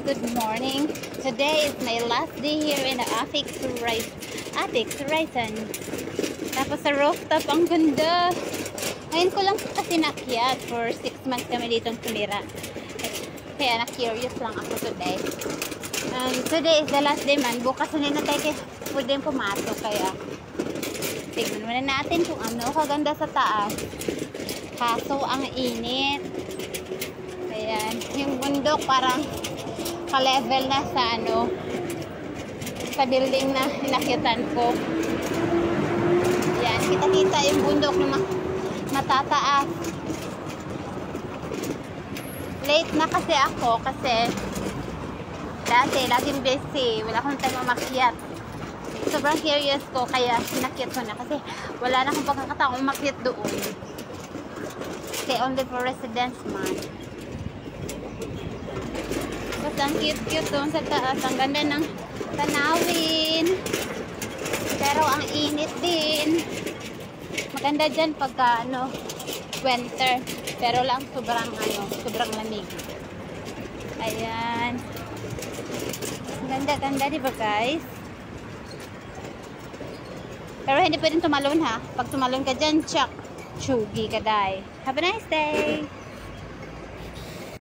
good morning. Today is my last day here in the Attic Horizon. Tapos sa rooftop, ang ganda. Ngayon ko lang kasi nakyat. For 6 months kami ditong tumira. Kaya na-curious lang ako today. Today is the last day man. Bukas na tayo pwedeng pumasok. Kaya tignan muna natin kung ano kaganda sa taas. Kaso ang init. Ayan. Yung bundok parang ka-level na sa sa building na hinakitan ko. Ayan. Kita-kita yung bundok na matataas. Late na kasi ako kasi dati laging busy. Wala akong time umakyat. Sobrang curious ko kaya hinakyat ko na kasi wala na akong pagkakataong umakyat doon. Kasi only for residents man. Basta ang cute-cute doon sa taas. Ang ganda ng tanawin. Pero ang init din. Maganda dyan pagka winter. Pero lang sobrang lamig. Ayan. Ganda-ganda, diba guys? Pero hindi pwedeng tumalon ha. Pag tumalon ka dyan, tsak, chugi ka dahil. Have a nice day!